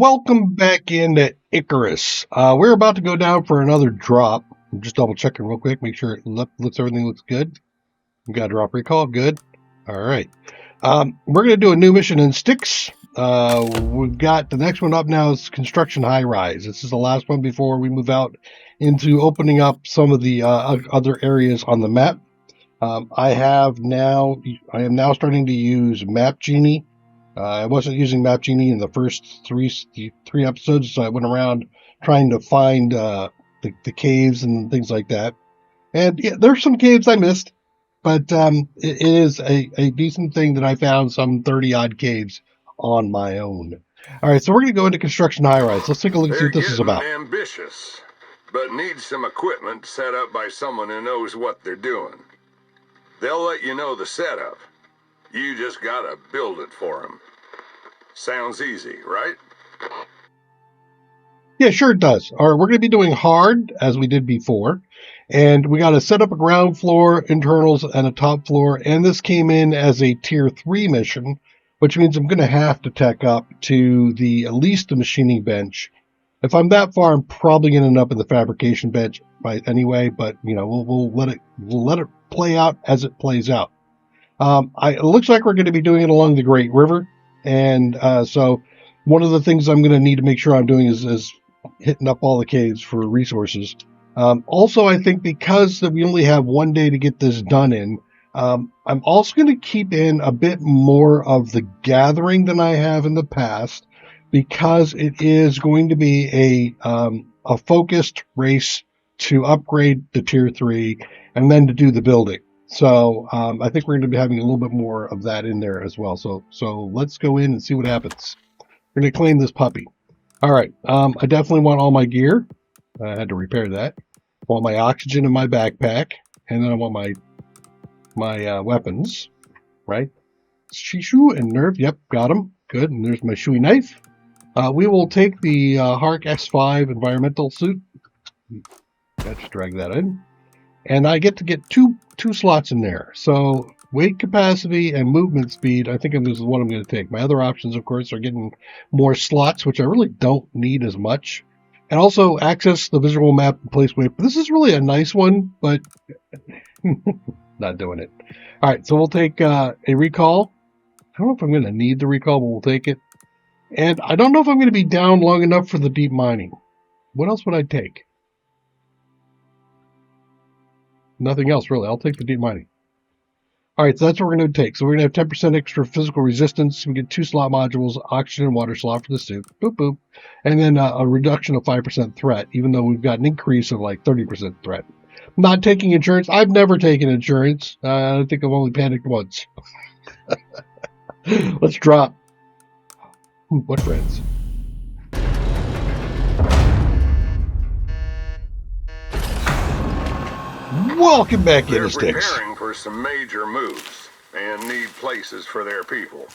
Welcome back into Icarus. We're about to go down for another drop. I'm just double checking real quick, make sure everything looks good. We got a drop recall, good. All right. We're going to do a new mission in Styx. We've got the next one up now is Construction Highrise. This is the last one before we move out into opening up some of the other areas on the map. I am now starting to use Map Genie. I wasn't using Map Genie in the first three episodes, so I went around trying to find the caves and things like that. And yeah, there's some caves I missed, but it is a decent thing that I found some 30-odd caves on my own. All right, so we're going to go into Construction Highrise. Let's take a look and see what this is about. They're ambitious, but need some equipment set up by someone who knows what they're doing. They'll let you know the setup. You just gotta build it for them. Sounds easy, right? Yeah, sure it does. All right, we're going to be doing hard, as we did before. And we got to set up a ground floor, internals, and a top floor. And this came in as a tier 3 mission, which means I'm going to have to tech up to at least the machining bench. If I'm that far, I'm probably going to end up in the fabrication bench anyway. But you know, we'll let it play out as it plays out. It looks like we're going to be doing it along the Great River, and so one of the things I'm going to need to make sure I'm doing is hitting up all the caves for resources. Also, I think because that we only have one day to get this done in, I'm also going to keep in a bit more of the gathering than I have in the past, because it is going to be a focused race to upgrade the tier 3 and then to do the building. So I think we're going to be having a little bit more of that in there as well. So let's go in and see what happens. We're going to claim this puppy. All right. I definitely want all my gear. I had to repair that. I want my oxygen in my backpack, and then I want my weapons. Right. Shishu and Nerve. Yep, got them. Good. And there's my Shui knife. We will take the Hark S5 environmental suit. Let's drag that in. And I get to get two slots in there. So weight capacity and movement speed, I think this is what I'm going to take. My other options, of course, are getting more slots, which I really don't need as much. And also access the visual map and place weight. This is really a nice one, but not doing it. All right, so we'll take a recall. I don't know if I'm going to need the recall, but we'll take it. And I don't know if I'm going to be down long enough for the deep mining. What else would I take? Nothing else, really. I'll take the deep mining. All right, so that's what we're going to take. So we're going to have 10% extra physical resistance. We get 2 slot modules, oxygen and water slot for the suit. Boop, boop. And then a reduction of 5% threat, even though we've got an increase of like 30% threat. I'm not taking insurance. I've never taken insurance. I think I've only panicked once. Let's drop. What friends? Welcome back into Styx. They're preparing for some major moves and need places for their people.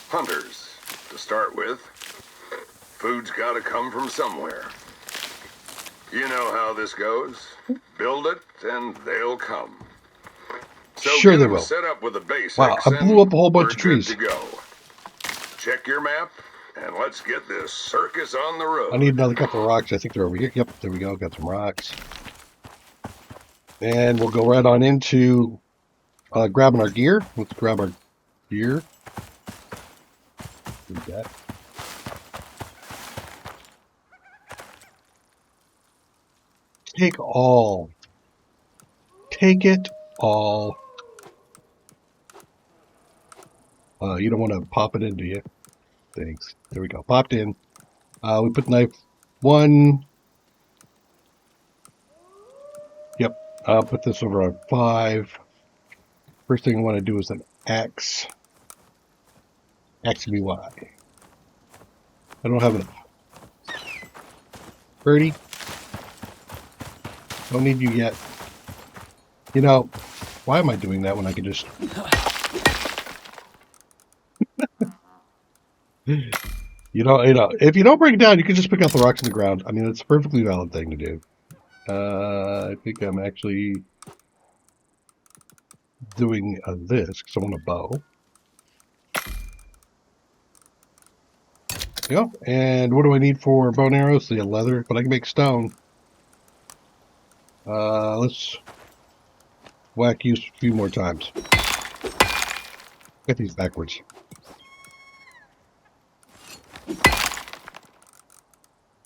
Hunters, to start with. Food's got to come from somewhere. You know how this goes. Build it, and they'll come. So sure they will. Set up with the basics. Wow, I blew up a whole bunch of trees. To go. Check your map, and let's get this circus on the road. I need another couple of rocks. I think they're over here. Yep, there we go. Got some rocks. And we'll go right on into grabbing our gear. Let's grab our gear. Do that. Take all. Take it all. You don't want to pop it in, do you? Thanks. There we go. Popped in. We put knife 1. Yep. I'll put this over on 5. First thing I want to do is an X. XBY. I don't have enough. Birdie. Don't need you yet. You know, why am I doing that when I could just... you know, if you don't break it down, you can just pick up the rocks in the ground. I mean, it's a perfectly valid thing to do. I think I'm actually doing this because I want a bow. Yep. And what do I need for bow and arrows? The leather, but I can make stone. Let's whack you a few more times. Get these backwards.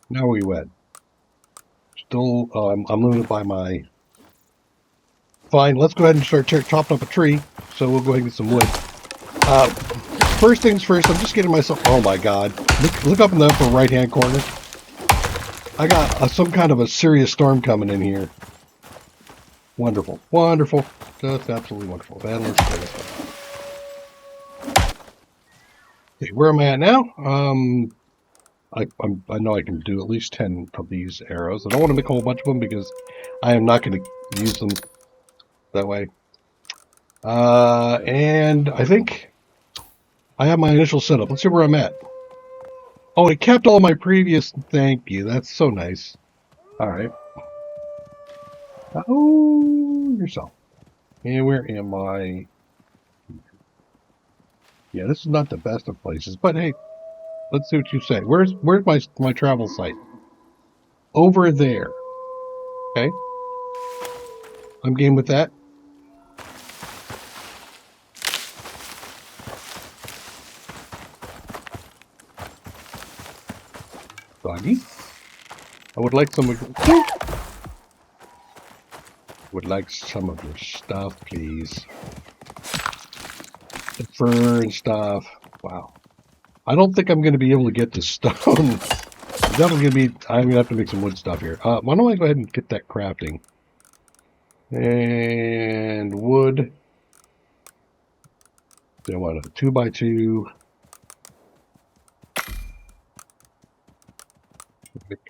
Now where you at? Still, I'm limited by my... Fine, let's go ahead and start chopping up a tree. So we'll go ahead and get some wood. First things first, I'm just getting myself... Oh my god. Look up in the upper right-hand corner. I got some kind of a serious storm coming in here. Wonderful. Wonderful. Just absolutely wonderful. And let's get it. Okay, where am I at now? I know I can do at least 10 of these arrows. I don't want to make a whole bunch of them because I am not going to use them that way. And I think I have my initial setup. Let's see where I'm at. Oh, it kept all my previous... Thank you. That's so nice. All right. Oh, yourself. And where am I? Yeah, this is not the best of places, but hey, let's see what you say. Where's my travel site? Over there. Okay. I'm game with that. Doggy. I would like some of your... Would like some of your stuff, please. The fur and stuff. Wow. I don't think I'm going to be able to get the stone. Definitely going to be... I'm going to have to make some wood stuff here. Why don't I go ahead and get that crafting? And wood. Then what? A 2x2.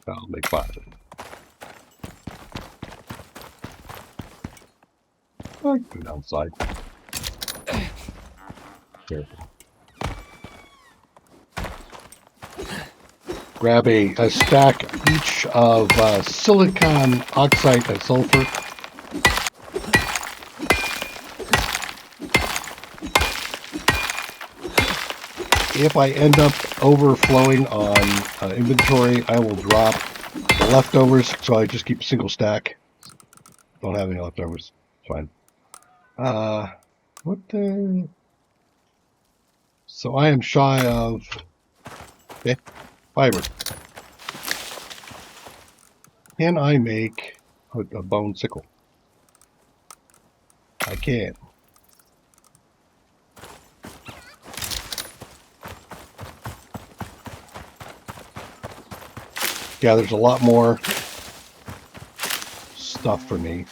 I'll make 5. I can go downside. Here. Grab a stack each of silicon oxide and sulfur. If I end up overflowing on inventory, I will drop the leftovers, so I just keep a single stack. Don't have any leftovers. It's fine. What the... So I am shy of... Okay, fiber. Can I make a bone sickle? I can. Yeah, there's a lot more stuff for me.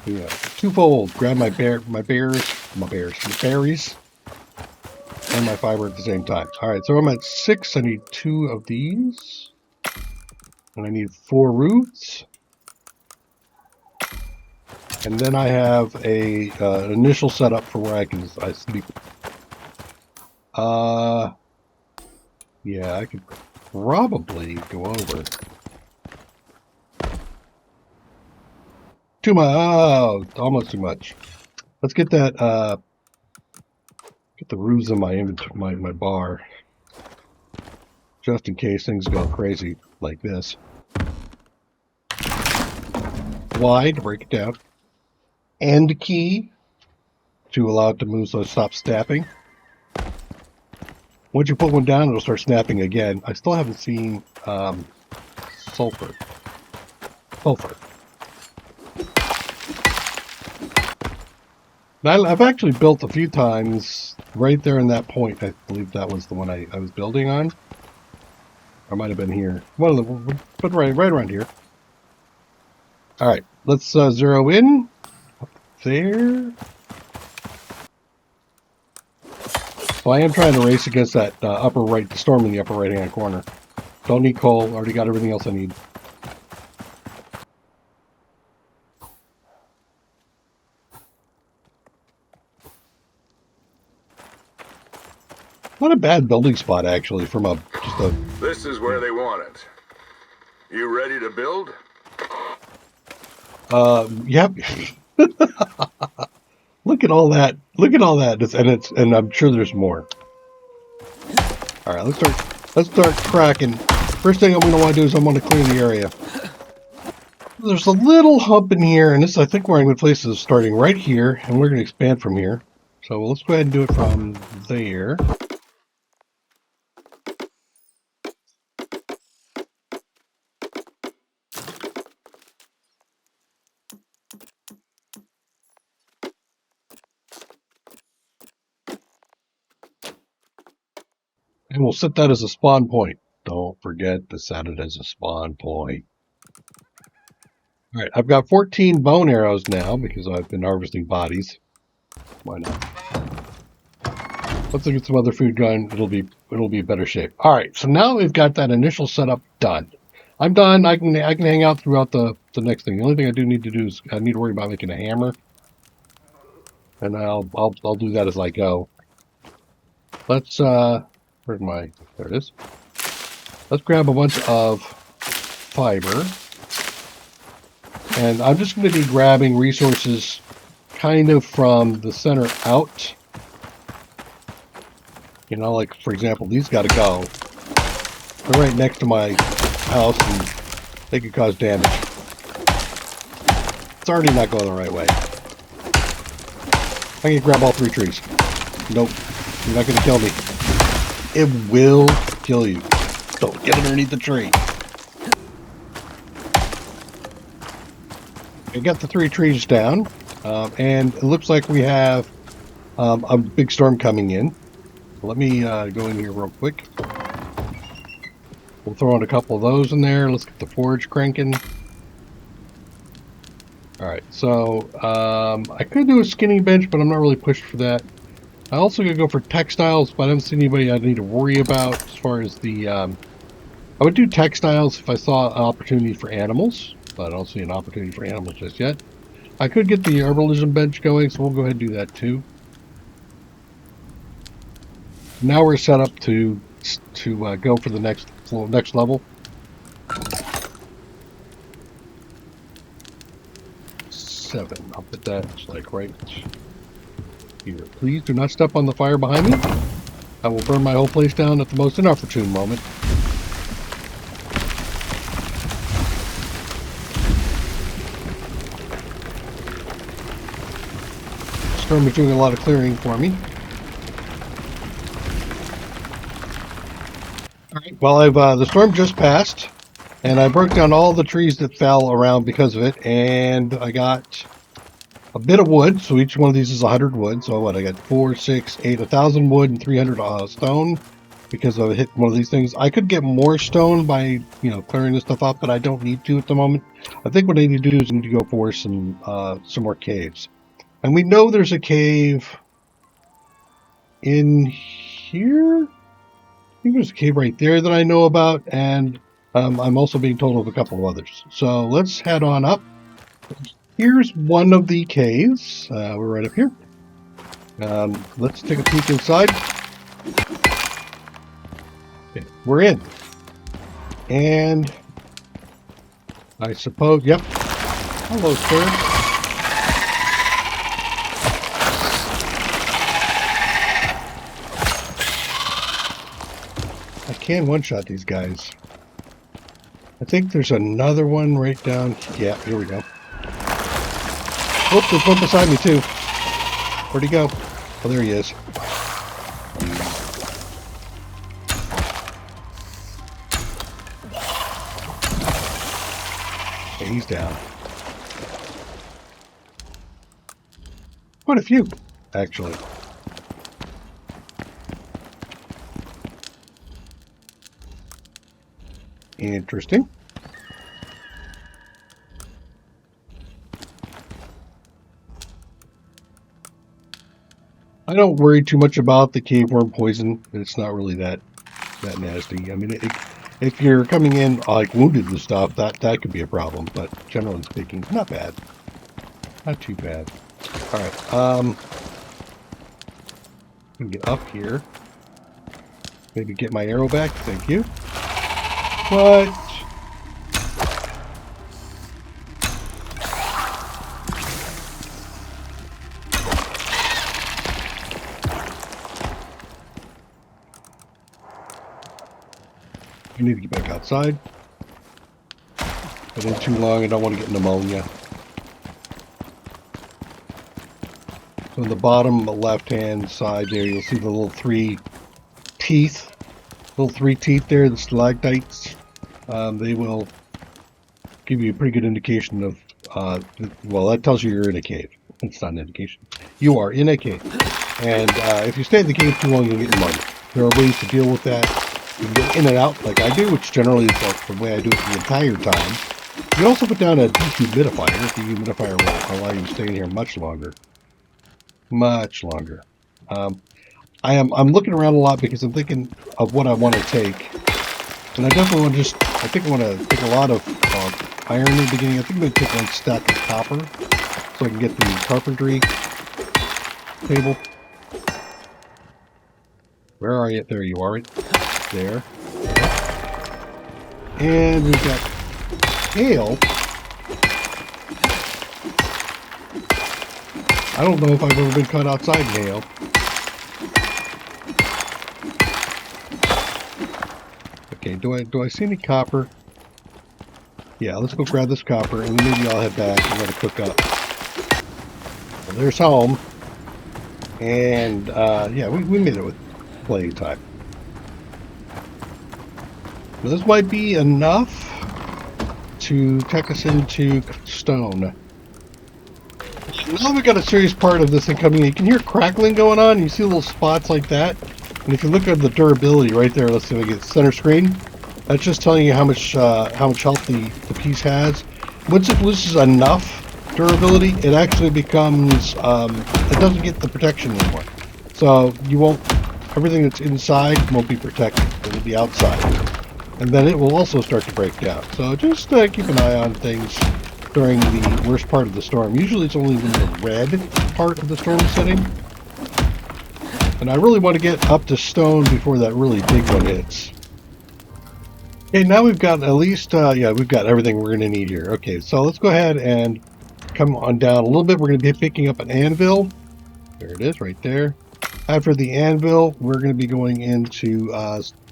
Yeah, twofold. Grab my berries, and my fiber at the same time. All right, so I'm at 6. I need 2 of these, and I need 4 roots. And then I have a an initial setup for where I sleep. Yeah, I could probably go over. Too much. Oh, almost too much. Let's get that. Get the roofs in my inventory, my bar, just in case things go crazy like this. Y to break it down. End key to allow it to move so it stops snapping. Once you put one down, it'll start snapping again. I still haven't seen sulfur. I've actually built a few times right there in that point. I believe that was the one I was building on. Or might have been here. One of the, but right around here. All right, let's zero in up there. So I am trying to race against that upper right, the storm in the upper right-hand corner. Don't need coal. Already got everything else I need. Not a bad building spot, actually, from just a... This is where they want it. You ready to build? Yep. Look at all that. Look at all that. And I'm sure there's more. All right, let's start cracking. First thing I'm going to want to do is I'm going to clear the area. There's a little hump in here, and this I think where I'm going to place is starting right here, and we're going to expand from here. So let's go ahead and do it from there. And we'll set that as a spawn point. Don't forget to set it as a spawn point. All right, I've got 14 bone arrows now because I've been harvesting bodies. Why not? Once I get some other food going, it'll be in better shape. All right, so now we've got that initial setup done. I'm done. I can hang out throughout the next thing. The only thing I do need to do is I need to worry about making a hammer, and I'll do that as I go. Let's where's my there it is. Let's grab a bunch of fiber. And I'm just going to be grabbing resources kind of from the center out. You know, like, for example, these got to go. They're right next to my house, and they could cause damage. It's already not going the right way. I can grab all 3 trees. Nope. You're not going to kill me. It will kill you. Don't get underneath the tree. I got the 3 trees down, and it looks like we have a big storm coming in. Let me go in here real quick. We'll throw in a couple of those in there. Let's get the forge cranking. Alright, so I could do a skinning bench, but I'm not really pushed for that. I also could go for textiles, but I haven't seen anybody I need to worry about as far as the... I would do textiles if I saw an opportunity for animals, but I don't see an opportunity for animals just yet. I could get the herbalism bench going, so we'll go ahead and do that too. Now we're set up to go for the next level. 7. I'll put that like right here. Please do not step on the fire behind me. I will burn my whole place down at the most inopportune moment. Storm is doing a lot of clearing for me. All right. Well, the storm just passed, and I broke down all the trees that fell around because of it, and I got a bit of wood. So each one of these is 100 wood. So what? I got 4, 6, 8, 1,000 wood and 300 stone because I hit one of these things. I could get more stone by clearing this stuff up, but I don't need to at the moment. I think what I need to do is I need to go for some more caves. And we know there's a cave in here. I think there's a cave right there that I know about, and I'm also being told of a couple of others. So let's head on up. Here's one of the caves. We're right up here. Let's take a peek inside. Okay, we're in. And I suppose, yep. Hello, sir. I can one-shot these guys. I think there's another one right down. Yeah, here we go. Oh, there's one beside me too. Where'd he go? Oh, there he is. Okay, he's down. Quite a few, actually. Interesting. I don't worry too much about the cave worm poison. It's not really that nasty. I mean, if you're coming in like wounded and stuff, that could be a problem. But generally speaking, not bad. Not too bad. All right. Let me get up here. Maybe get my arrow back. Thank you. What? I need to get back outside. Been in too long, I don't want to get pneumonia. So in the bottom left-hand side there, you'll see the little three teeth. Little three teeth there, the stalactites. They will give you a pretty good indication of, well, that tells you you're in a cave. It's not an indication. You are in a cave. And if you stay in the cave too long, you'll get pneumonia. There are ways to deal with that. You can get in and out like I do, which generally is like the way I do it the entire time. You can also put down a dehumidifier. The dehumidifier will allow you to stay in here much longer. Much longer. I'm looking around a lot because I'm thinking of what I want to take. And I definitely want to I think I want to take a lot of iron in the beginning. I think I'm going to take one stack of copper so I can get the carpentry table. Where are you? There you are, right there. And we've got hail. I don't know if I've ever been caught outside in hail. Okay, do I see any copper? Yeah, let's go grab this copper, and then maybe I'll head back and let it cook up. Well, there's home. And, yeah, we made it with plenty of time. Now, this might be enough to take us into stone. Now we've got a serious part of this thing coming in. You can hear crackling going on. You see little spots like that. And if you look at the durability right there, let's see if I get center screen. That's just telling you how much health the piece has. Once it loses enough durability, it actually becomes it doesn't get the protection anymore. So you won't. Everything that's inside won't be protected. It'll be outside, and then it will also start to break down. So just keep an eye on things during the worst part of the storm. Usually it's only when the red part of the storm is setting. And I really want to get up to stone before that really big one hits. Okay, now we've got at least, yeah, we've got everything we're going to need here. Okay, so let's go ahead and come on down a little bit. We're going to be picking up an anvil. There it is, right there. After the anvil, we're going to be going into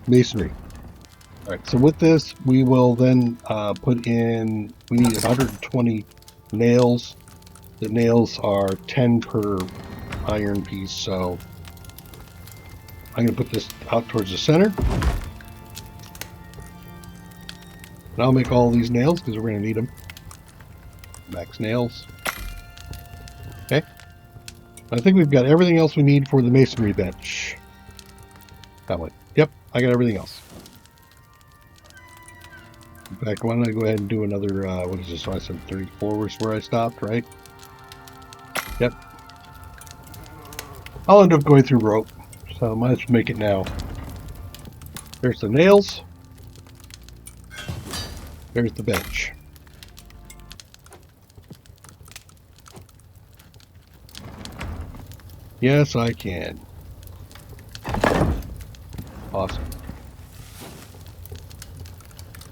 masonry. All right, so with this, we will then put in, we need 120 nails. The nails are 10 per iron piece, so I'm going to put this out towards the center. And I'll make all these nails because we're going to need them. Max nails. Okay. I think we've got everything else we need for the masonry bench. That one. Yep, I got everything else. In fact, why don't I go ahead and do another, what is this? So I said 34 was where I stopped, right? Yep. I'll end up going through rope, so I might as well make it now. There's the nails. There's the bench. Yes, I can. Awesome.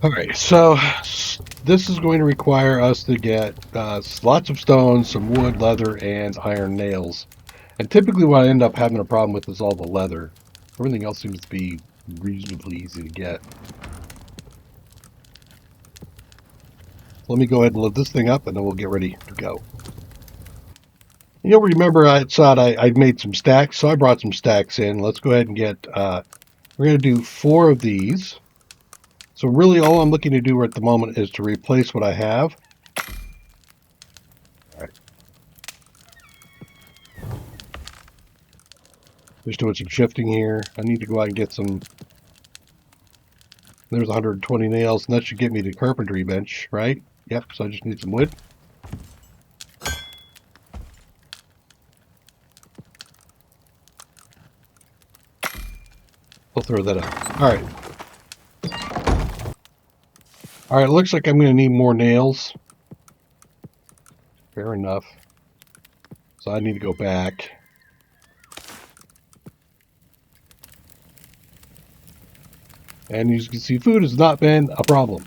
Alright, so this is going to require us to get lots of stones, some wood, leather, and iron nails. And typically what I end up having a problem with is all the leather. Everything else seems to be reasonably easy to get. Let me go ahead and load this thing up and then we'll get ready to go. You'll remember I thought I'd made some stacks, so I brought some stacks in. Let's go ahead and get, we're going to do 4 of these. So really all I'm looking to do at the moment is to replace what I have. All right. Just doing some shifting here. I need to go out and get some, there's 120 nails, and that should get me the carpentry bench, right? Yep, so I just need some wood. We'll throw that up. All right. All right, looks like I'm going to need more nails. Fair enough. So I need to go back. And as you can see, food has not been a problem.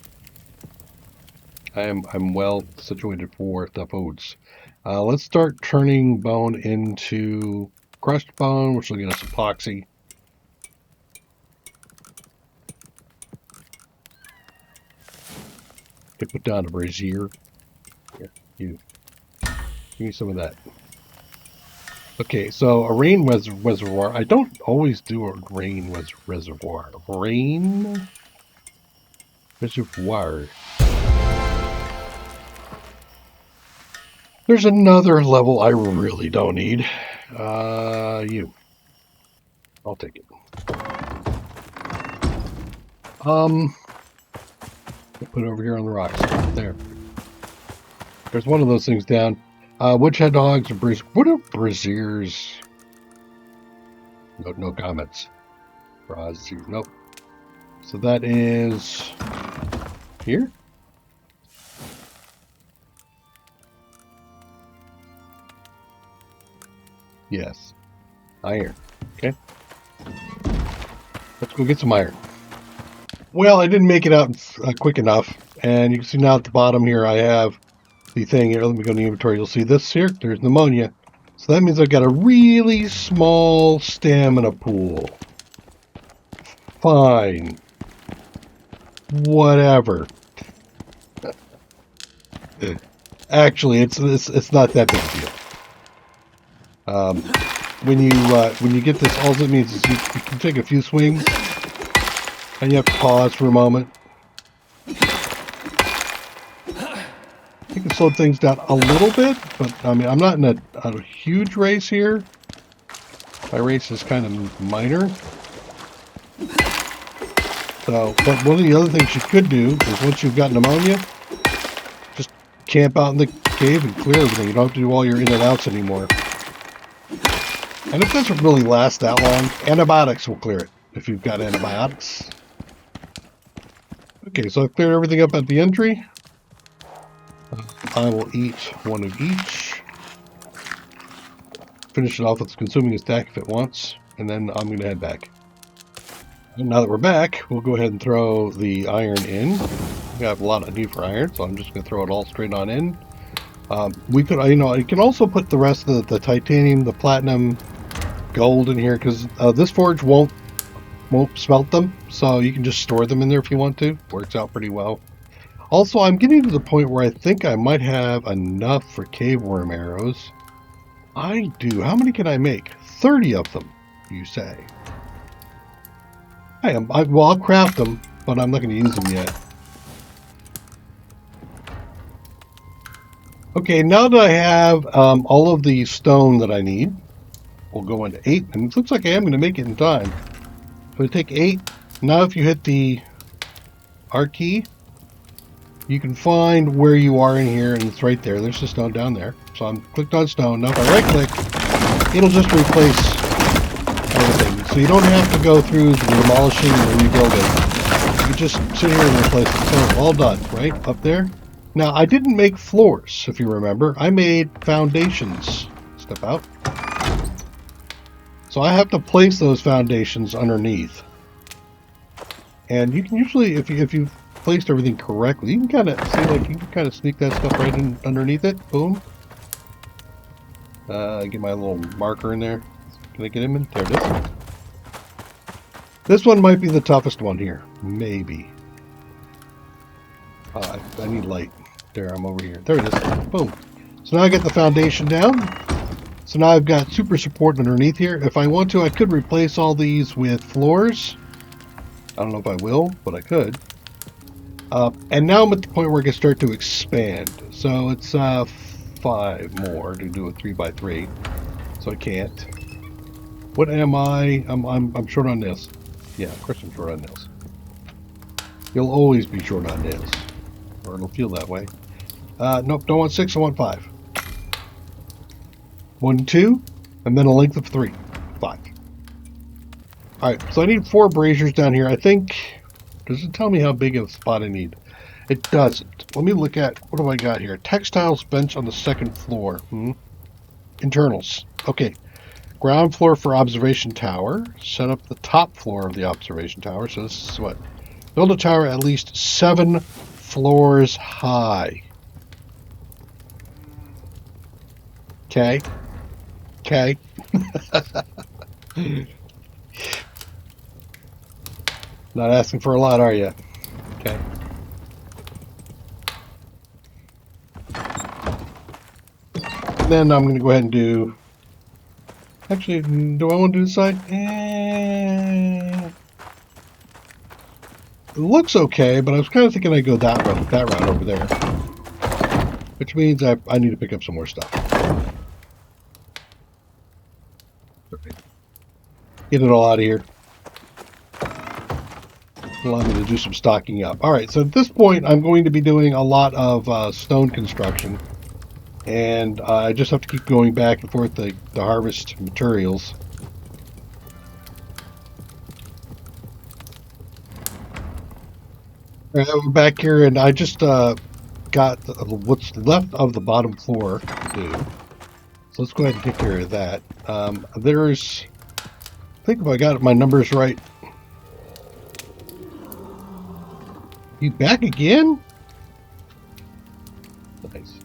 I'm well situated for the foods. Let's start turning bone into crushed bone, which will get us epoxy. To put down a brazier. Here, you. Give me some of that. Okay, so a rain reservoir. I don't always do a rain reservoir. Rain reservoir. There's another level I really don't need. You. I'll take it. I'll put it over here on the rocks. There. There's one of those things down. Witch head dogs or what are braziers? No comments. Brazier. Nope. So that is here. Yes. Iron. Okay. Let's go get some iron. Well, I didn't make it out quick enough. And you can see now at the bottom here, I have the thing here. Let me go to the inventory. You'll see this here. There's pneumonia. So that means I've got a really small stamina pool. Fine. Whatever. Actually, it's not that big a deal. When you get this, all it means is you can take a few swings, and you have to pause for a moment. You can slow things down a little bit, but I mean, I'm not in a huge race here. My race is kind of minor. So, but one of the other things you could do is once you've got pneumonia, just camp out in the cave and clear everything. You don't have to do all your in and outs anymore. And it doesn't really last that long. Antibiotics will clear it if you've got antibiotics. Okay, so I've cleared everything up at the entry. I will eat one of each. Finish it off with consuming a stack if it wants, and then I'm going to head back. And now that we're back, we'll go ahead and throw the iron in. We have a lot of need for iron, so I'm just going to throw it all straight on in. We could, you can also put the rest of the titanium, the platinum, gold in here because this forge won't smelt them, so you can just store them in there if you want to. Works out pretty well. Also, I'm getting to the point where I think I might have enough for cave worm arrows. I do. How many can I make? 30 of them, you say. Well, I'll craft them, but I'm not going to use them yet. Okay, now that I have all of the stone that I need, we'll go into 8, and it looks like I am going to make it in time. So I take 8. Now if you hit the R key, you can find where you are in here, and it's right there. There's the stone down there. So I'm clicked on stone. Now if I right-click, it'll just replace everything. So you don't have to go through the demolishing and rebuilding. You just sit here and replace it. So all done, right? Up there. Now, I didn't make floors, if you remember. I made foundations. Step out. So I have to place those foundations underneath. And you can usually, if you've placed everything correctly, you can kind of see, like, you can kind of sneak that stuff right in underneath it. Boom. Get my little marker in there. Can I get him in? There it is. This one might be the toughest one here. Maybe. I need light. There, I'm over here. There it is. Boom. So now I get the foundation down. So now I've got super support underneath here. If I want to, I could replace all these with floors. I don't know if I will, but I could. And now I'm at the point where I can start to expand. So it's 5 more to do a 3x3. So I can't. What am I? I'm short on this. Yeah, of course I'm short on this. You'll always be short on this. Or it'll feel that way. Nope, don't want 6, I want 5. 1, 2, and then a length of 3. 5. Alright, so I need 4 braziers down here. I think... Does it tell me how big of a spot I need? It doesn't. Let me look at... What do I got here? Textiles bench on the 2nd floor. Internals. Okay. Ground floor for observation tower. Set up the top floor of the observation tower. So this is what? Build a tower at least 7 floors high. Okay. Okay. Not asking for a lot, are you? Okay. then I'm going to go ahead and do... Actually, do I want to do the side? It looks okay, but I was kind of thinking I'd go that route over there. Which means I need to pick up some more stuff. Get it all out of here. Allow me to do some stocking up. Alright, so at this point I'm going to be doing a lot of stone construction. And I just have to keep going back and forth to harvest materials. Alright, we're back here and I just got what's left of the bottom floor to do. So let's go ahead and take care of that. There's... I think if I got my numbers right... You back again? Nice.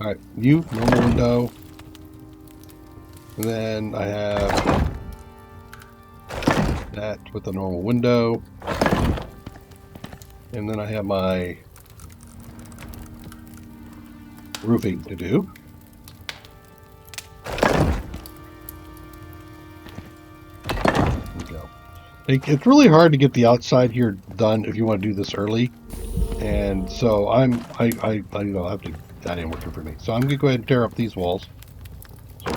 Alright, you, normal window. And then I have that with a normal window. And then I have my roofing to do. There we go. It's really hard to get the outside here done if you want to do this early. And so I have to, that ain't working for me. So I'm going to go ahead and tear up these walls. So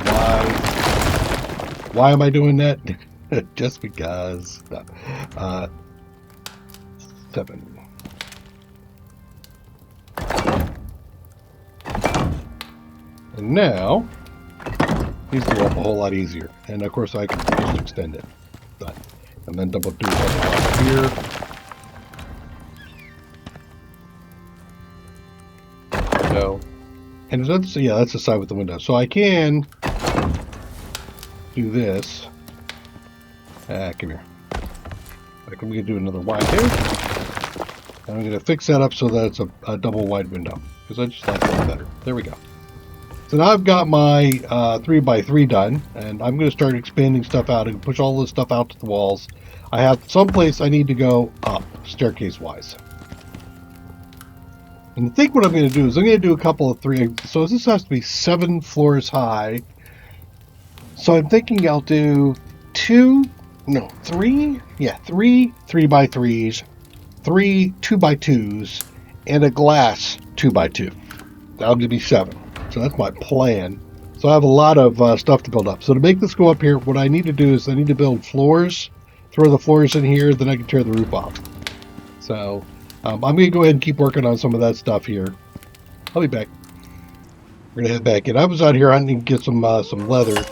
why am I doing that? Just because. No. 7. And now, these go up a whole lot easier. And of course I can just extend it. Done. And then double do it here. So, and that's, yeah, that's the side with the window. So I can do this. Come here. Like I'm going to do another wide here. And I'm going to fix that up so that it's a double wide window. Because I just like that better. There we go. So now I've got my 3x3 done. And I'm going to start expanding stuff out and push all this stuff out to the walls. I have someplace I need to go up, staircase-wise. And I think what I'm going to do is I'm going to do a couple of 3. So this has to be 7 floors high. So I'm thinking I'll do 3 3x3s, 3 2x2s, and a glass 2x2. That'll give me 7. So that's my plan. So I have a lot of stuff to build up. So to make this go up here, what I need to do is I need to build floors, throw the floors in here, then I can tear the roof off. So I'm going to go ahead and keep working on some of that stuff here. I'll be back. We're going to head back in. I was out here hunting to get some leather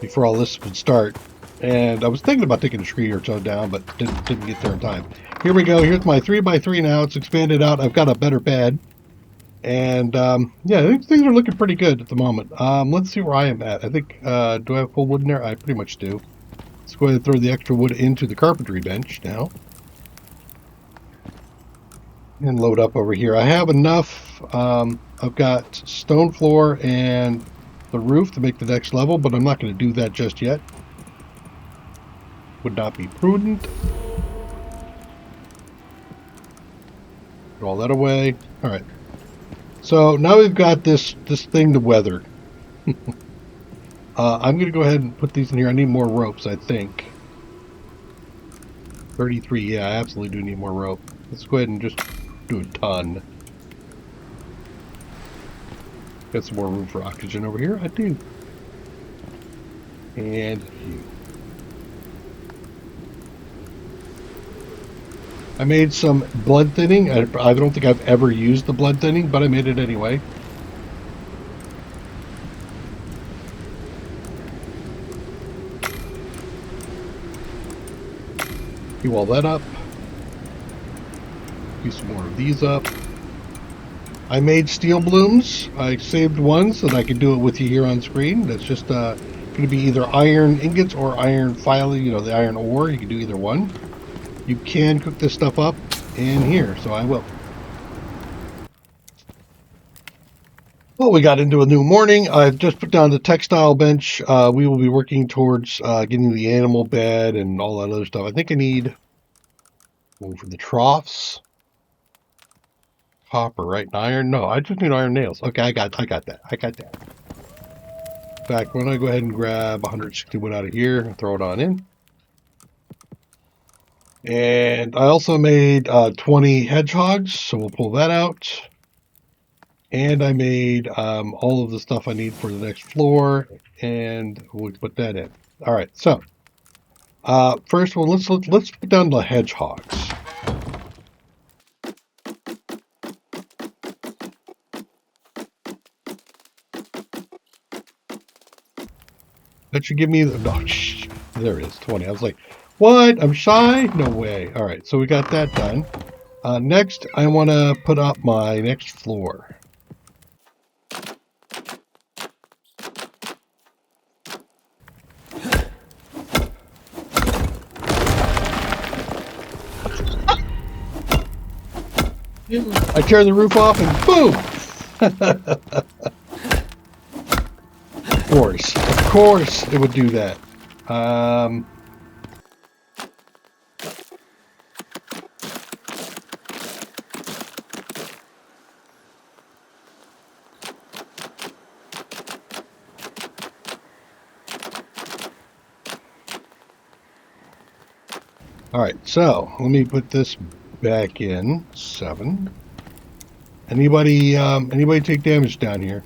before all this would start. And I was thinking about taking a tree or so down, but didn't get there in time. Here we go. Here's my 3x3 now. It's expanded out. I've got a better bed. And, yeah, things are looking pretty good at the moment. Let's see where I am at. I think, do I have full wood in there? I pretty much do. Let's go ahead and throw the extra wood into the carpentry bench now. And load up over here. I have enough. I've got stone floor and the roof to make the next level, but I'm not going to do that just yet. Would not be prudent. Put all that away. All right. So now we've got this thing to weather. I'm going to go ahead and put these in here. I need more ropes, I think. 33. Yeah, I absolutely do need more rope. Let's go ahead and just do a ton. Got some more room for oxygen over here. I do. And you. I made some blood thinning. I don't think I've ever used the blood thinning, but I made it anyway. Do all that up. Do some more of these up. I made steel blooms. I saved one so that I could do it with you here on screen. That's just going to be either iron ingots or iron filing, you know, the iron ore. You can do either one. You can cook this stuff up in here, so I will. Well, we got into a new morning. I've just put down the textile bench. We will be working towards getting the animal bed and all that other stuff. I think I need one for the troughs. copper, right? Iron? No, I just need iron nails. Okay, I got that. I got that. In fact, why don't I go ahead and grab 160 wood out of here and throw it on in. And I also made 20 hedgehogs, so we'll pull that out. And I made all of the stuff I need for the next floor, and we'll put that in. All right, so first one, let's put down the hedgehogs. That should give me the... Oh, there it is, 20. I was like, what? I'm shy? No way. All right, so we got that done. Next, I want to put up my next floor. I tear the roof off and boom! Of course it would do that. All right, so let me put this back in. 7. Anybody take damage down here?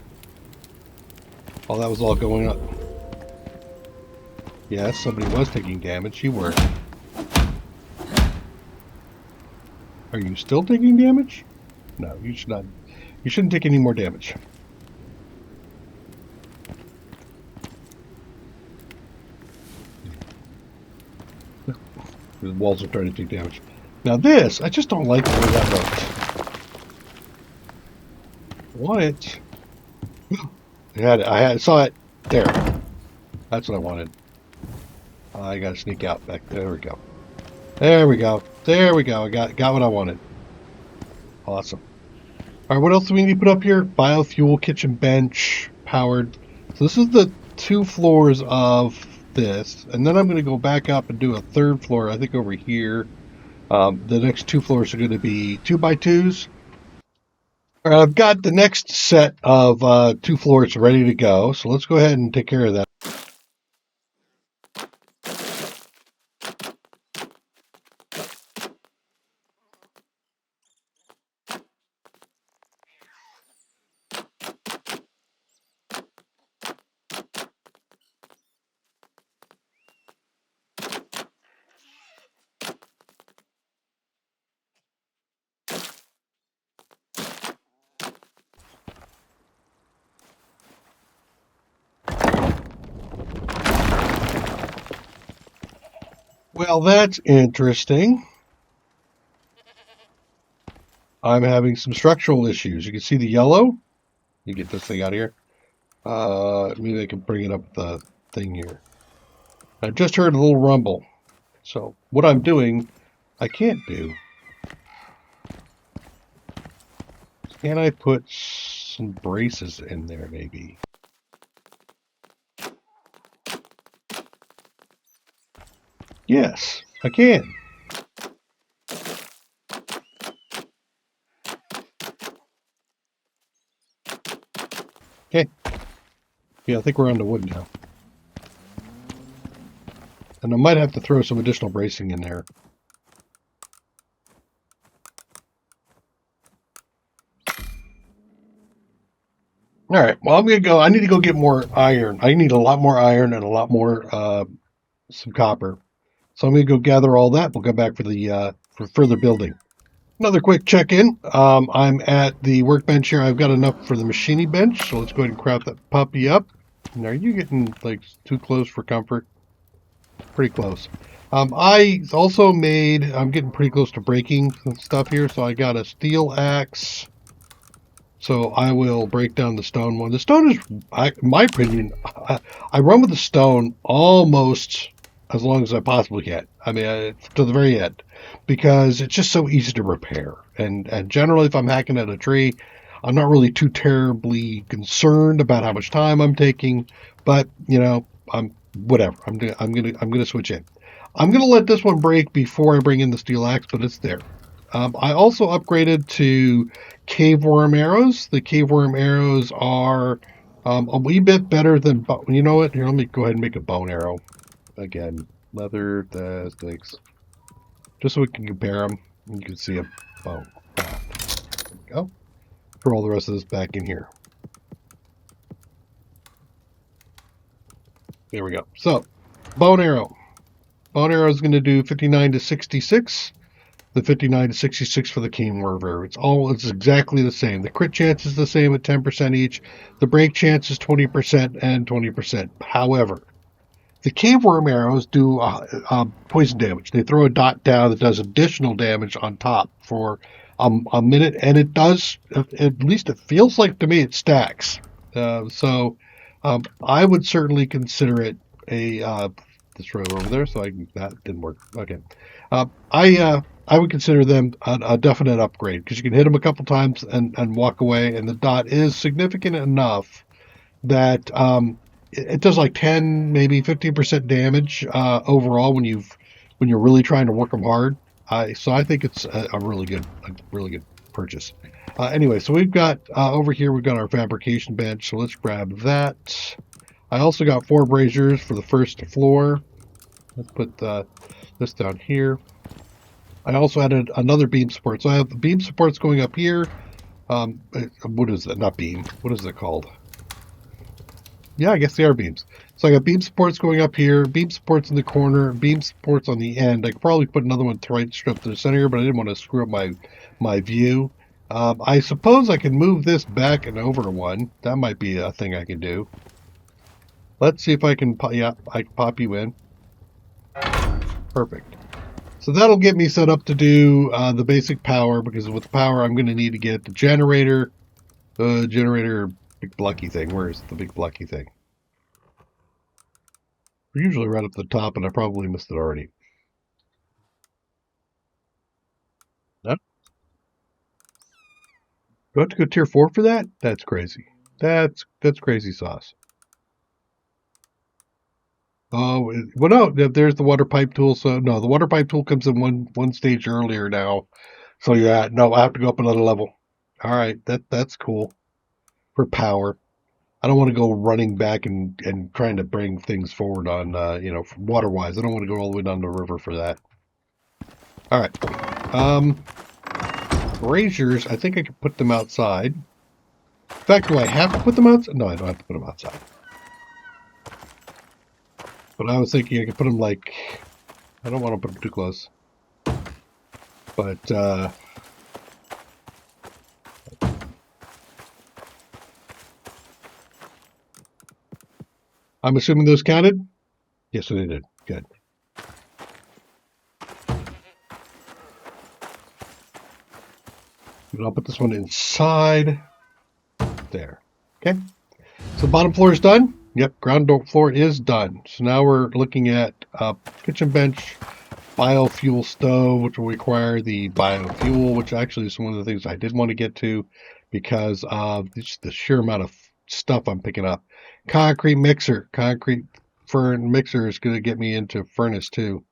Oh, that was all going up. Yes, somebody was taking damage. You were. Are you still taking damage? No, you should not. You shouldn't take any more damage. The walls are starting to take damage. Now this, I just don't like the way that looks. What? I saw it. There. That's what I wanted. I gotta sneak out back. There we go. There we go. There we go. I got what I wanted. Awesome. All right, what else do we need to put up here? Biofuel, kitchen bench, powered. So this is the 2 floors of this, and then I'm going to go back up and do a 3rd floor. I think over here. The next 2 floors are going to be 2x2s. All right, I've got the next set of 2 floors ready to go. So let's go ahead and take care of that. Well, that's interesting. I'm having some structural issues. You can see the yellow. You get this thing out of here. Maybe I can bring it up the thing here. I just heard a little rumble. So what I'm doing, I can't do. Can I put some braces in there maybe? Yes, I can. Okay. Yeah, I think we're on the wood now. And I might have to throw some additional bracing in there. All right, well, I'm going to go. I need to go get more iron. I need a lot more iron and a lot more, some copper. So I'm going to go gather all that. We'll come back for the for further building. Another quick check-in. I'm at the workbench here. I've got enough for the machining bench, so let's go ahead and craft that puppy up. And are you getting like too close for comfort? Pretty close. I also made. I'm getting pretty close to breaking some stuff here, so I got a steel axe. So I will break down the stone one. The stone is, in my opinion, I run with the stone almost as long as I possibly can. I mean, to the very end, because it's just so easy to repair. And generally, if I'm hacking at a tree, I'm not really too terribly concerned about how much time I'm taking. But you know, I'm whatever. I'm gonna switch in. I'm gonna let this one break before I bring in the steel axe, but it's there. I also upgraded to cave worm arrows. The cave worm arrows are a wee bit better than, you know what? Here, let me go ahead and make a bone arrow. Again, leather, the sticks. Just so we can compare them. You can see a bone. There we go. Throw all the rest of this back in here. There we go. So, bone arrow. Bone arrow is going to do 59 to 66. The 59 to 66 for the King Warrior. It's exactly the same. The crit chance is the same at 10% each. The break chance is 20% and 20%. However, the cave worm arrows do poison damage. They throw a dot down that does additional damage on top for a minute, and it does, at least it feels like to me, it stacks. So I would certainly consider it a, this row over there, so that didn't work. Okay. I would consider them a definite upgrade, because you can hit them a couple times and walk away, and the dot is significant enough that it does like 10, maybe 15% damage overall when you're really trying to work them hard. So I think it's a really good purchase. Anyway, so we've got over here we've got our fabrication bench. So let's grab that. I also got 4 braziers for the first floor. Let's put this down here. I also added another beam support. So I have the beam supports going up here. What is that? Not beam. What is it called? Yeah, I guess they are beams. So I got beam supports going up here, beam supports in the corner, beam supports on the end. I could probably put another one right straight to the center here, but I didn't want to screw up my view. I suppose I can move this back and over one. That might be a thing I can do. Let's see if I can, yeah, I can pop you in. Perfect. So that'll get me set up to do the basic power, because with the power I'm going to need to get the generator, big blocky thing. Where's the big blocky thing? We're usually right up the top, and I probably missed it already. No? Do I have to go tier 4 for that? That's crazy. That's crazy sauce. Oh, well, no, there's the water pipe tool. So no, the water pipe tool comes in one stage earlier now. So yeah, no, I have to go up another level. All right, that's cool for power. I don't want to go running back and trying to bring things forward on, water-wise. I don't want to go all the way down the river for that. All right. Braziers, I think I can put them outside. In fact, do I have to put them outside? No, I don't have to put them outside. But I was thinking I could put them I don't want to put them too close. But, I'm assuming those counted? Yes, they did. Good. And I'll put this one inside. There. Okay. So bottom floor is done. Yep, ground floor is done. So now we're looking at kitchen bench, biofuel stove, which will require the biofuel, which actually is one of the things I did want to get to because of just the sheer amount of stuff I'm picking up. Concrete mixer. Concrete fern mixer is going to get me into furnace too.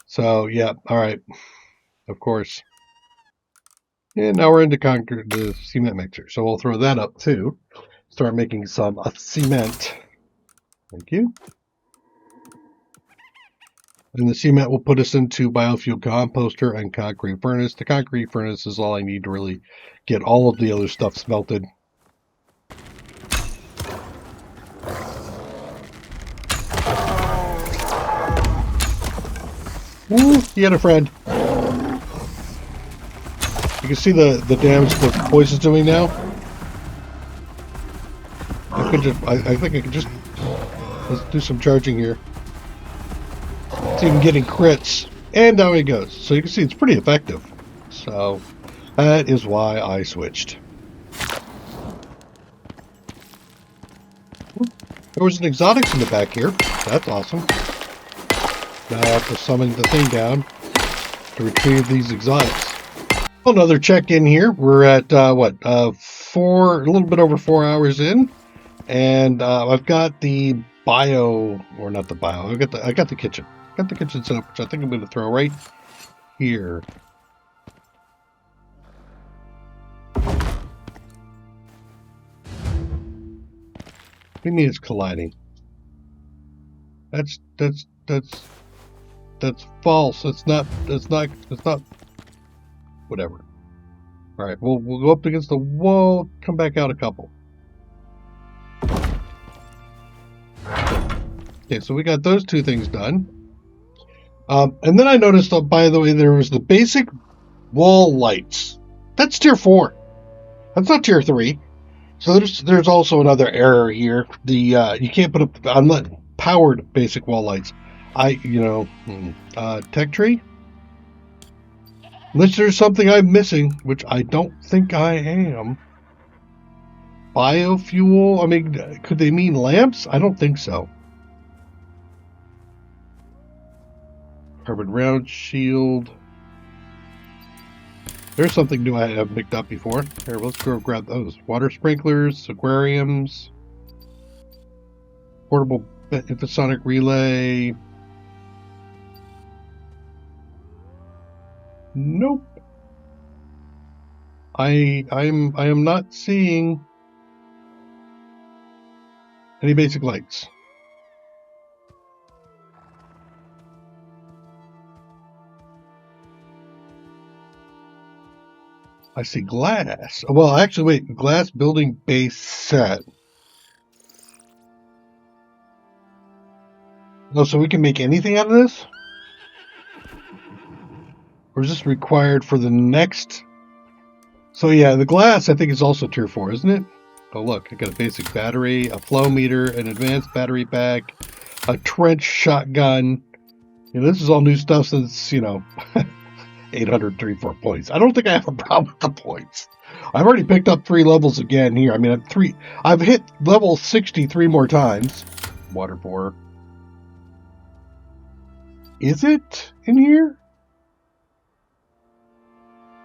So, yeah, all right. Of course. And now we're into the cement mixer. So we'll throw that up too. Start making some cement. Thank you. And the cement will put us into biofuel composter and concrete furnace. The concrete furnace is all I need to really get all of the other stuff smelted. Ooh, he had a friend. You can see the damage the poison's doing now. I think I could just, let's do some charging here. It's even getting crits. And down he goes. So you can see it's pretty effective. So that is why I switched. There was an exotics in the back here. That's awesome. Now I have to summon the thing down to retrieve these exotics. Another check-in here. We're at, a little bit over 4 hours in. And I've got the bio, or not the bio, I got the kitchen. Got the kitchen set up, which I think I'm going to throw right here. you mean it's colliding? That's false. It's not. Whatever. All right, we'll go up against the wall. Come back out a couple. Okay, so we got those two things done. And then I noticed, by the way, there was the basic wall lights. That's tier 4. That's not tier 3. So there's also another error here. The you can't put up powered basic wall lights. Tech tree. Unless there's something I'm missing, which I don't think I am. Biofuel. I mean, could they mean lamps? I don't think so. Carbon round shield. There's something new I haven't picked up before. Here, let's go grab those. Water sprinklers, aquariums, portable infrasonic relay. Nope. I am not seeing any basic lights. I see glass. Well, actually, wait. Glass building base set. Oh, so we can make anything out of this? Or is this required for the next? So yeah, the glass I think is also tier 4, isn't it? Oh look, I got a basic battery, a flow meter, an advanced battery pack, a trench shotgun. This is all new stuff since, 834 points. I don't think I have a problem with the points. I've already picked up 3 levels again here. I mean, I've hit level 63 more times. Water borer. Is it in here?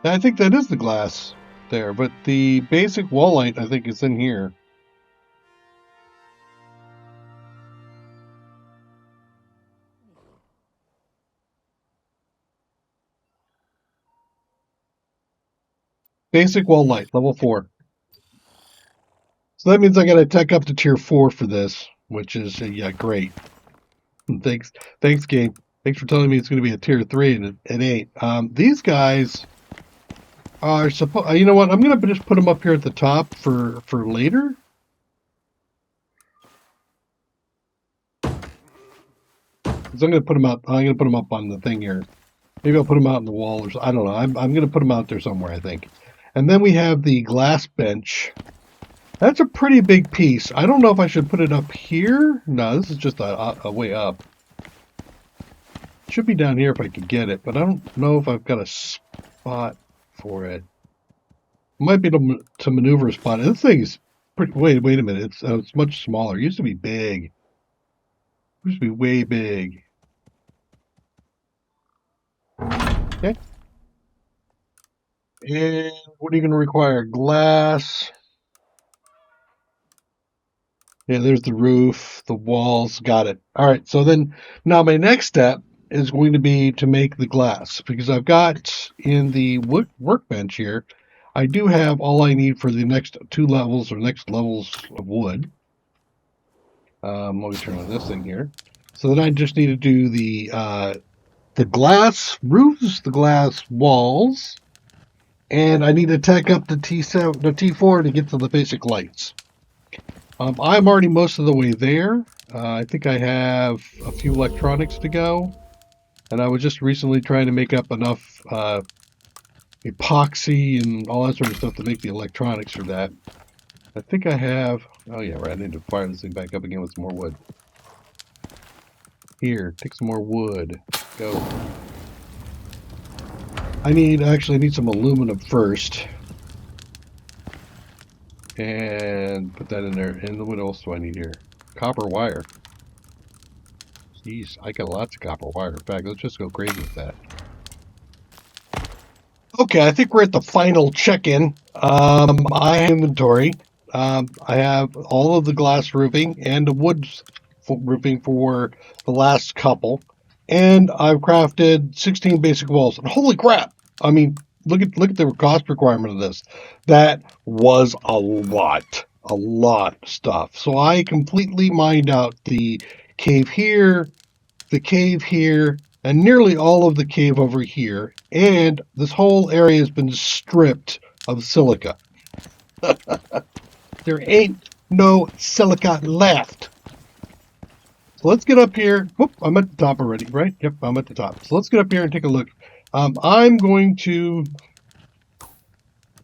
I think that is the glass there, but the basic wall light I think is in here. Basic wall light, level 4. So that means I got to tech up to tier 4 for this, which is, yeah, great. Thanks, game. Thanks for telling me it's going to be a tier 3 and it ain't. These guys are supposed. You know what? I'm going to just put them up here at the top for later. Because I'm going to put them up. I'm going to put them up on the thing here. Maybe I'll put them out on the wall, or I don't know. I'm going to put them out there somewhere, I think. And then we have the glass bench. That's a pretty big piece. I don't know if I should put it up here. No, this is just a way up. It should be down here if I could get it, but I don't know if I've got a spot for it. Might be able to maneuver a spot. This thing is pretty. Wait a minute. It's much smaller. It used to be big. It used to be way big. Okay. And what are you going to require? Glass. Yeah, there's the roof, the walls. Got it. All right. So then, now my next step is going to be to make the glass, because I've got in the workbench here, I do have all I need for the next 2 levels or next levels of wood. Let me turn on this thing here. So then I just need to do the glass roofs, the glass walls, and I need to tech up the T4 to get to the basic lights. I'm already most of the way there. I think I have a few electronics to go. And I was just recently trying to make up enough epoxy and all that sort of stuff to make the electronics for that. I think I have... Oh yeah, right. I need to fire this thing back up again with some more wood. Here, take some more wood. Go. I need some aluminum first. And put that in there. And what else do I need here? Copper wire. Jeez, I got lots of copper wire. In fact, let's just go crazy with that. Okay, I think we're at the final check-in. I have inventory. I have all of the glass roofing and the wood roofing for the last couple. And I've crafted 16 basic walls. And holy crap! I mean, look at the cost requirement of this. That was a lot. a lot of stuff. So I completely mined out the cave here, the cave here, and nearly all of the cave over here. And this whole area has been stripped of silica. There ain't no silica left. So let's get up here. Whoop, I'm at the top already, right? Yep, I'm at the top. So let's get up here and take a look. I'm going to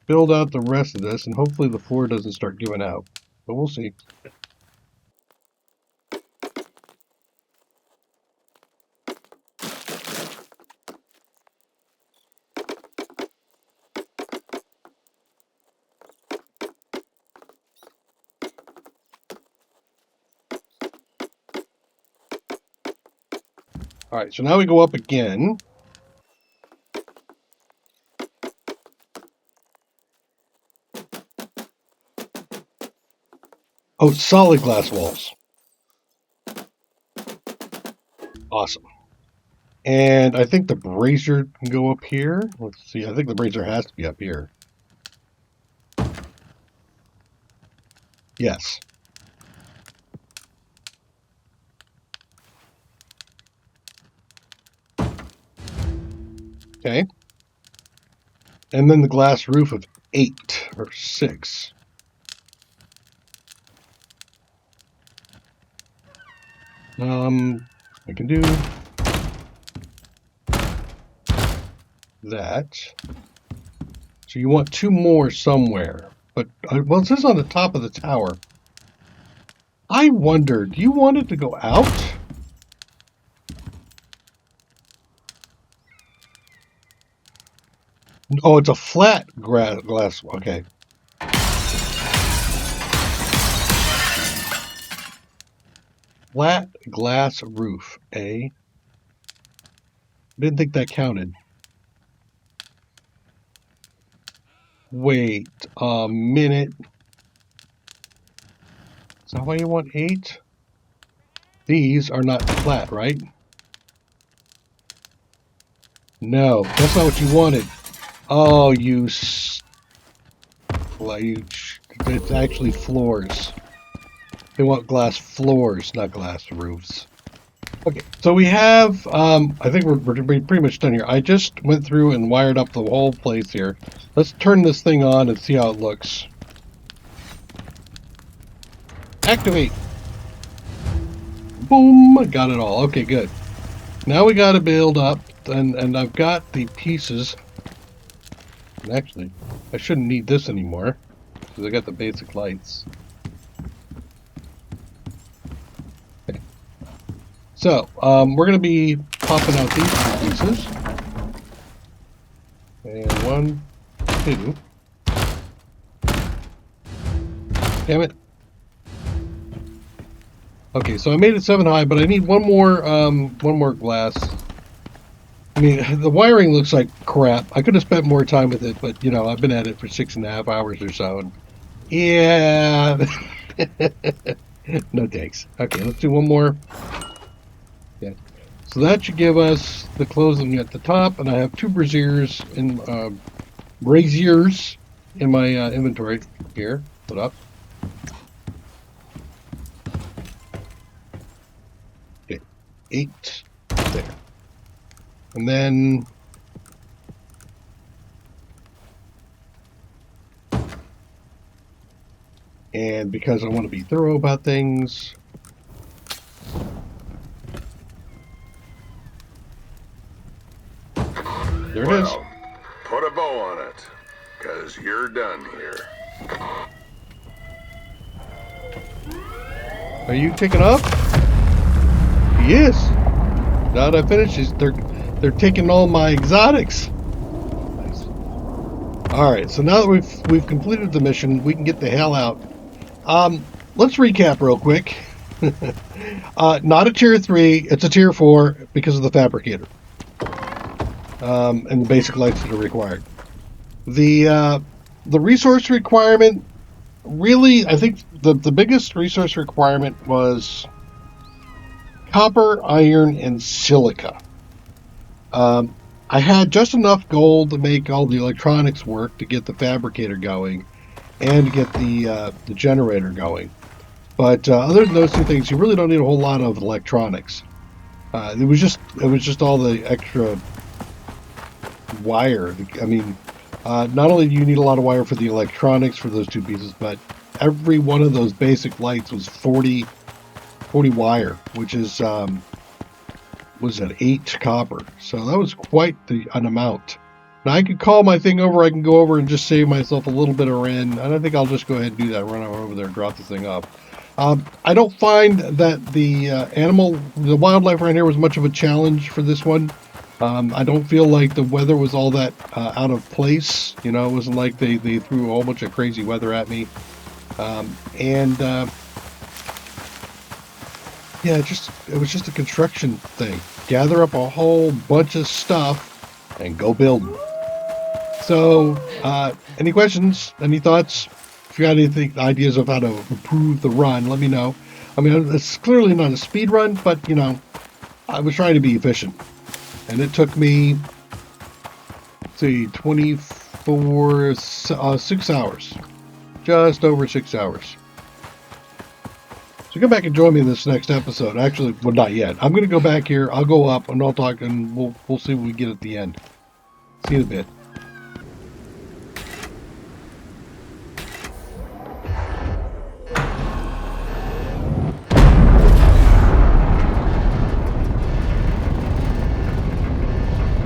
build out the rest of this, and hopefully the floor doesn't start giving out. But we'll see. All right, so now we go up again. Oh, solid glass walls. Awesome. And I think the brazier can go up here. Let's see. I think the brazier has to be up here. Yes. Okay. And then the glass roof of 8 or 6. I can do that. So you want 2 more somewhere. But, well, it says on the top of the tower. I wonder, do you want it to go out? Oh, it's a flat glass. Okay. Flat glass roof, eh? Didn't think that counted. Wait a minute. Is that why you want 8? These are not flat, right? No, that's not what you wanted. Oh, it's actually floors. They want glass floors, not glass roofs. Okay, so we have, I think we're pretty much done here. I just went through and wired up the whole place here. Let's turn this thing on and see how it looks. Activate. Boom, got it all. Okay, good. Now we got to build up, and I've got the pieces. And actually, I shouldn't need this anymore, because I got the basic lights. Okay. So, we're going to be popping out these two pieces. And 1, 2. Damn it. Okay, so I made it 7 high, but I need one more glass. I mean, the wiring looks like crap. I could have spent more time with it, but, you know, I've been at it for 6.5 hours or so. And yeah. No thanks. Okay, let's do one more. Yeah. So that should give us the closing at the top, and I have 2 braziers in my inventory here. Put up. Okay, 8 there. And then because I want to be thorough about things, there it is. Put a bow on it, because you're done here. Are you taking off? He is. Now that I finish, they're taking all my exotics. Nice. All right, so now that we've completed the mission, we can get the hell out. Let's recap real quick. Not a tier 3, it's a tier 4 because of the fabricator. And the basic lights that are required. The resource requirement, really, I think the biggest resource requirement was copper, iron, and silica. I had just enough gold to make all the electronics work to get the fabricator going. and get the generator going. But other than those two things, you really don't need a whole lot of electronics. It was just all the extra wire. I mean, not only do you need a lot of wire for the electronics for those two pieces, but every one of those basic lights was 40 wire, which is was it 8 copper. So that was quite an amount. Now I could call my thing over. I can go over and just save myself a little bit of REN, and I think I'll just go ahead and do that. Run over there and drop the thing off. I don't find that the wildlife around here was much of a challenge for this one. I don't feel like the weather was all that out of place. You know, it wasn't like they threw a whole bunch of crazy weather at me. Yeah, it was just a construction thing. Gather up a whole bunch of stuff and go build. So, any questions? Any thoughts? If you got any ideas of how to improve the run, let me know. I mean, it's clearly not a speed run, but, you know, I was trying to be efficient. And it took me, let's see, 6 hours. Just over 6 hours. So come back and join me in this next episode. Actually, well, not yet. I'm going to go back here. I'll go up and I'll talk, and we'll see what we get at the end. See you in a bit.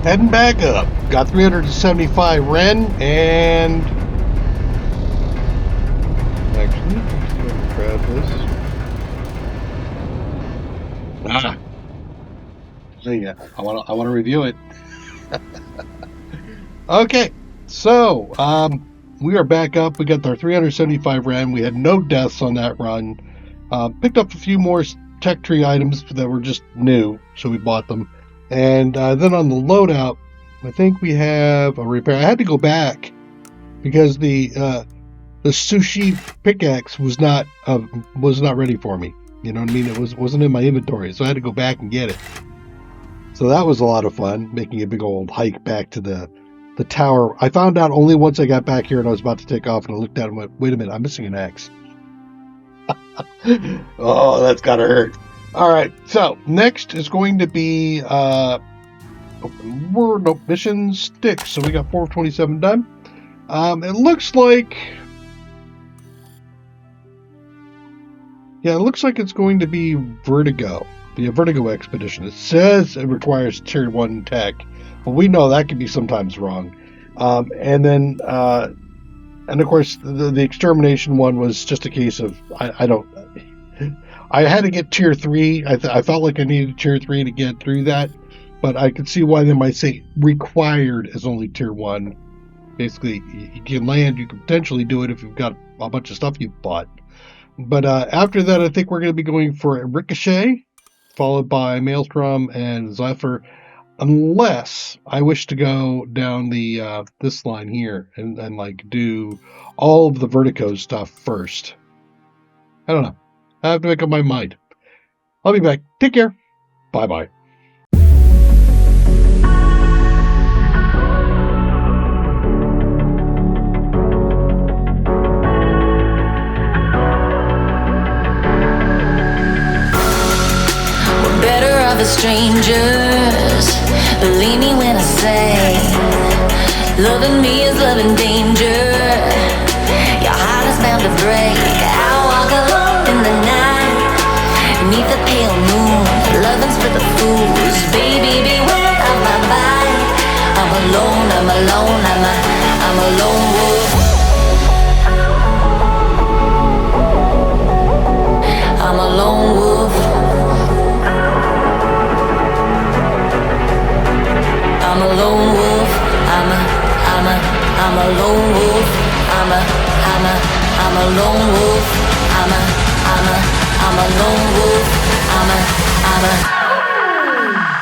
Heading back up. Got 375 REN, and actually, let's grab this. Yeah, I want to review it. Okay, so we are back up. We got our 375 REN. We had no deaths on that run. Picked up a few more tech tree items that were just new, so we bought them. And then on the loadout, I think we have a repair. I had to go back because the sushi pickaxe was not ready for me. You know what I mean? It wasn't in my inventory, so I had to go back and get it. So that was a lot of fun, making a big old hike back to the tower. I found out only once I got back here and I was about to take off, and I looked at it and went, wait a minute, I'm missing an axe. Oh, that's gotta hurt. All right, so next is going to be mission Styx. So we got 4 of 27 done. It looks like, it's going to be Vertigo, the Vertigo expedition. It says it requires tier 1 tech, but we know that can be sometimes wrong. And of course the extermination one was just a case of I had to get tier 3. I felt like I needed tier 3 to get through that, but I could see why they might say required as only tier 1. Basically, you can land, you can potentially do it if you've got a bunch of stuff you've bought. But after that, I think we're going to be going for Ricochet, followed by Maelstrom and Zephyr, unless I wish to go down the this line here and like do all of the Vertigo stuff first. I don't know. I have to make up my mind. I'll be back. Take care. Bye-bye. We're better off as strangers. Believe me when I say, loving me is loving danger. Your heart is bound to break. I walk alone in the night, beneath the pale moon. Loving's for the fools. Baby, beware of my bite. I'm alone, I'm a lone wolf. I'm a lone wolf. I'm a lone wolf. I'm a lone wolf. I'm a lone wolf. I'm a lone wolf. I'm a